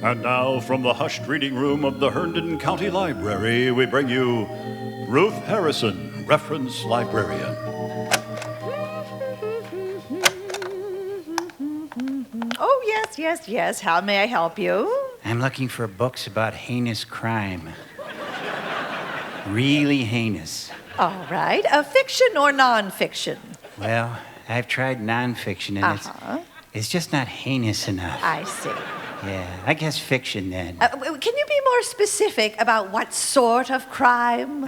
And now, from the hushed reading room of the Herndon County Library, we bring you Ruth Harrison, Reference Librarian. Oh, yes. How may I help you? I'm looking for books about heinous crime. Really heinous. All right. Fiction or nonfiction? Well, I've tried nonfiction, and it's just not heinous enough. I see. Yeah, I guess fiction then. Can you be more specific about what sort of crime?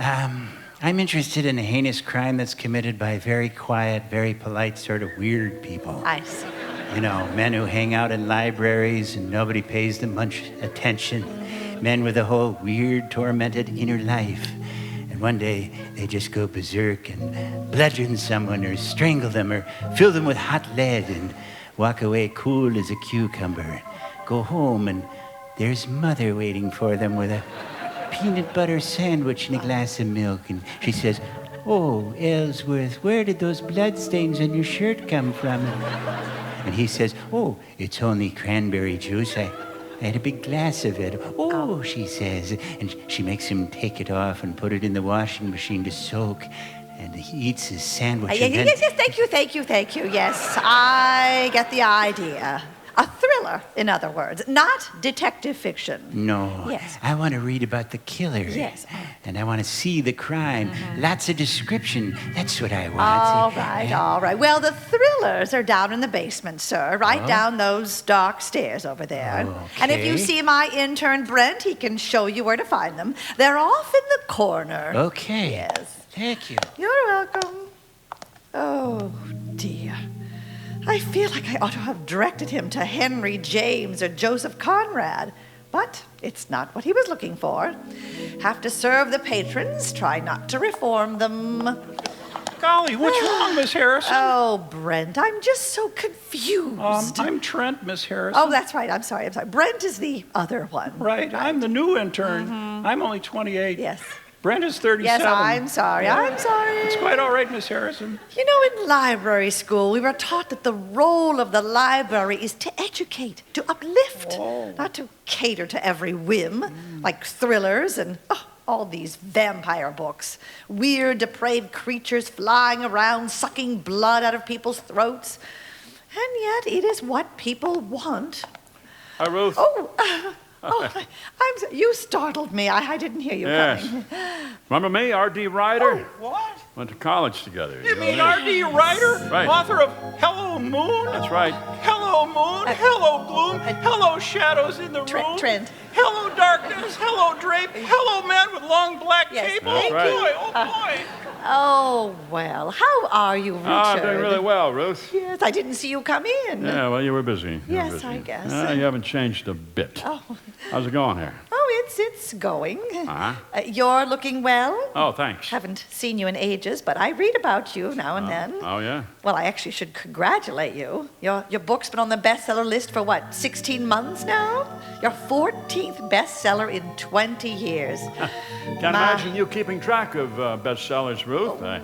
I'm interested in a heinous crime that's committed by very quiet, very polite, sort of weird people. I see. You know, men who hang out in libraries and nobody pays them much attention. Men with a whole weird, tormented inner life. And one day, they just go berserk and bludgeon someone or strangle them or fill them with hot lead and walk away cool as a cucumber. Go home and there's mother waiting for them with a peanut butter sandwich and a glass of milk. And she says, "Oh, Ellsworth, where did those bloodstains on your shirt come from?" And he says, "Oh, it's only cranberry juice. I had a big glass of it." "Oh," she says. And she makes him take it off and put it in the washing machine to soak. And he eats his sandwich. Yes, thank you. Yes, I get the idea. A thriller, in other words, not detective fiction. No. Yes. I want to read about the killer. Yes. And I want to see the crime. Lots of description. That's what I want. All right. Well, the thrillers are down in the basement, sir. Right down those dark stairs over there. Okay. And if you see my intern, Brent, he can show you where to find them. They're off in the corner. Okay. Yes. Thank you. You're welcome. Oh, dear. I feel like I ought to have directed him to Henry James or Joseph Conrad, but it's not what he was looking for. Have to serve the patrons, try not to reform them. Golly, what's wrong, Miss Harrison? Oh, Brent, I'm just so confused. I'm Trent, Miss Harrison. Oh, that's right. I'm sorry. Brent is the other one. Right. I'm the new intern. I'm only 28. Yes. Brent is 37. Yes, I'm sorry. It's quite all right, Miss Harrison. You know, in library school, we were taught that the role of the library is to educate, to uplift, not to cater to every whim, like thrillers and all these vampire books. Weird, depraved creatures flying around, sucking blood out of people's throats. And yet, it is what people want. Hi, Ruth. You startled me. I didn't hear you coming. Remember me, R.D. Ryder? What? Went to college together. You mean R.D. Ryder? Right. Author of Hello Moon? That's right. Hello Moon, Hello Gloom, Hello Shadows in the Room. Trent. Hello Darkness, Hello Drape, Hello Man with Long Black Cape. That's Oh, right. boy. Oh, well, how are you, Richard? I'm doing really well, Ruth. Yes, I didn't see you come in. Yeah, well, you were busy. Yes, I guess. You haven't changed a bit. Oh. How's it going here? Oh, it's going. Uh-huh. You're looking well. Oh, thanks. Haven't seen you in ages, but I read about you now and then. Oh, yeah? Well, I actually should congratulate you. Your book's been on the bestseller list for, 16 months now? Your 14th bestseller in 20 years. Can't imagine you keeping track of bestsellers, Ruth. I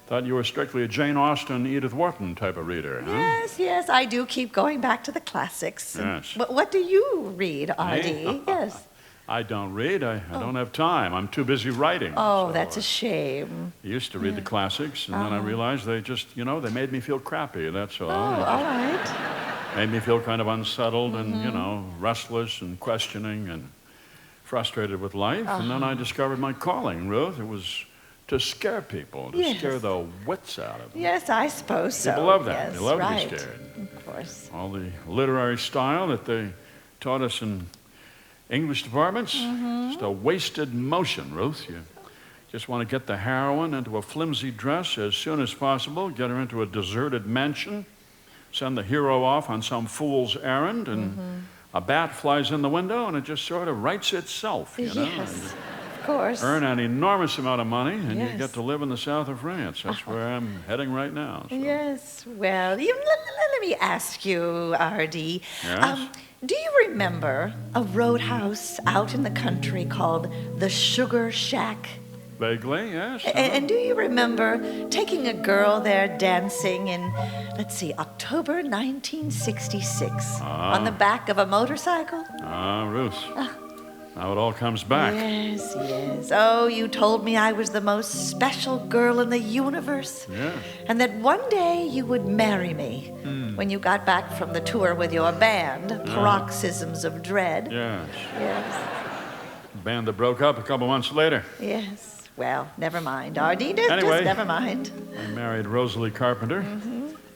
thought you were strictly a Jane Austen, Edith Wharton type of reader, huh? Yes, I do keep going back to the classics. Yes. What do you read, R.D.? Me? Yes. I don't read. I don't have time. I'm too busy writing. Oh, so that's a shame. I used to read the classics, and then I realized they just, they made me feel crappy, that's all. Oh, all right. Made me feel kind of unsettled and, restless and questioning and frustrated with life. And then I discovered my calling, Ruth. It was to scare people, to scare the wits out of them. Yes, I suppose so. People love that. Yes, They love right. to be scared. Of course. All the literary style that they taught us in English departments, just a wasted motion, Ruth. You just want to get the heroine into a flimsy dress as soon as possible, get her into a deserted mansion, send the hero off on some fool's errand, and a bat flies in the window, and it just sort of writes itself, you know. Yes, of course. Earn an enormous amount of money, and you Yes. get to live in the south of France. That's where I'm heading right now. So. Yes, well, let me ask you, R.D. Yes? Do you remember a roadhouse out in the country called the Sugar Shack? Vaguely, yes. And do you remember taking a girl there dancing in, let's see, October 1966 on the back of a motorcycle? Ruth. Now it all comes back. Yes, yes. Oh, you told me I was the most special girl in the universe. Yes. And that one day you would marry me when you got back from the tour with your band, Paroxysms of Dread. Yes. Yes, The band that broke up a couple months later. yes. Well, never mind, R.D. Just Anyway. never mind. I married Rosalie Carpenter,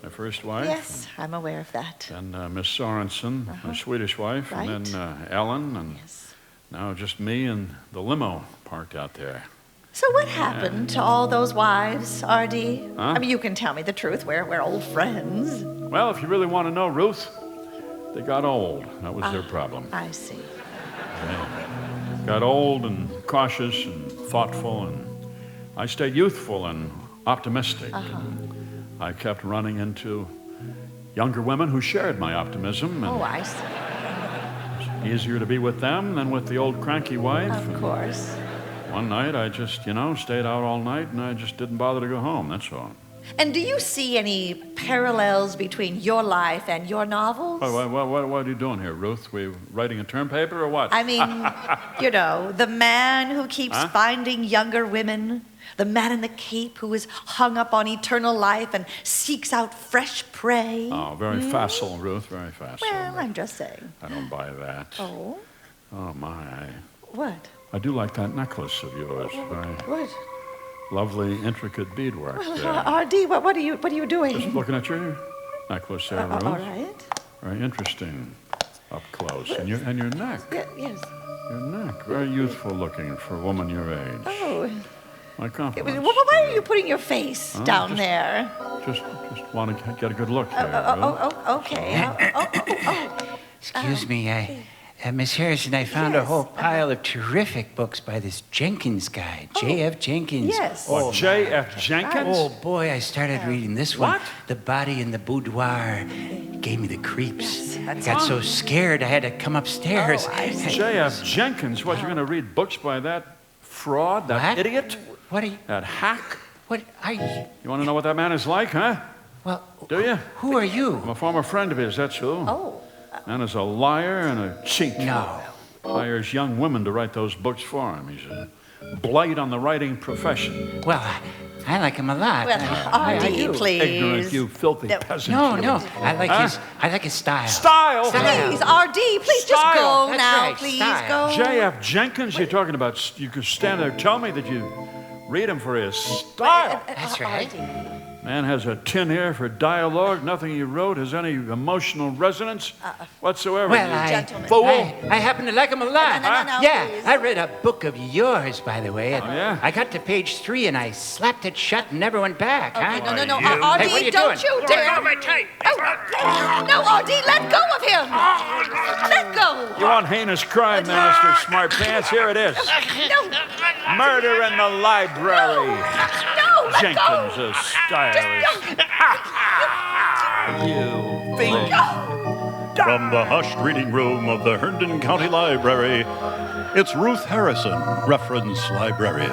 my first wife. Yes, I'm aware of that. And Miss Sorensen, my Swedish wife. Right. And then Ellen. And Yes. now just me and the limo parked out there. So what happened to all those wives, R.D.? Huh? I mean, you can tell me the truth. We're old friends. Well, if you really want to know, Ruth, they got old. That was their problem. I see. Got old and cautious and thoughtful, and I stayed youthful and optimistic. And I kept running into younger women who shared my optimism, and Oh, I see. easier to be with them than with the old cranky wife. Of And course. one night I just, stayed out all night, and I just didn't bother to go home, that's all. And do you see any parallels between your life and your novels? What are you doing here, Ruth? We writing a term paper or what? I mean, the man who keeps finding younger women, the man in the cape who is hung up on eternal life and seeks out fresh prey. Oh, very facile, Ruth, very facile. Well, I'm just saying. I don't buy that. Oh, Oh, my. what? I do like that necklace of yours. Very What? lovely, intricate beadwork there. R.D., what are you doing? Just looking at your necklace there, Ruth. All right. Very interesting up close. And your neck. Yes. Your neck. Very youthful looking for a woman your age. Oh. My compliments. Why are you putting your face down there? Just want to get a good look here, Ruth. Okay. Excuse me, Miss Harrison, I found a whole pile of terrific books by this Jenkins guy, J.F. Jenkins. Yes. Oh, J.F. Jenkins? Oh, boy, I started reading this one. What? The Body in the Boudoir. It gave me the creeps. I that's got so scared I had to come upstairs. Oh, I see. J.F. Jenkins? What, you're going to read books by that fraud, that What? idiot, What are you? that hack? What are you? You want to know what that man is like, huh? Well, Do you? who are you? I'm a former friend of his, that's who. Oh. Man is a liar and a cheat. No. Hires young women to write those books for him. He's a blight on the writing profession. Well, I like him a lot. Well, I R.D., do. please. Ignorant, you filthy No. peasant. No, you. no, I like his style. Style? Please, R.D., please just Style. go That's now. right, Please style. go. J.F. Jenkins, you're talking about, you could stand there and tell me that you read him for his style. That's right. Man has a tin ear for dialogue. Nothing he wrote has any emotional resonance whatsoever. Well, you Gentlemen. fool. I happen to like him a lot. No, Yeah, please. I read a book of yours, by the way. And yeah? I got to page 3 and I slapped it shut and never went back. Okay, huh? no, Hey, what are R.D., you don't doing? you dare. No, R.D., let go of him. Let go. You want heinous crime, then, Mr. Smart Pants? Here it is. No, Murder in the library. no, let Jenkins, go. a stylist. You think? From the hushed reading room of the Herndon County Library, it's Ruth Harrison, reference librarian.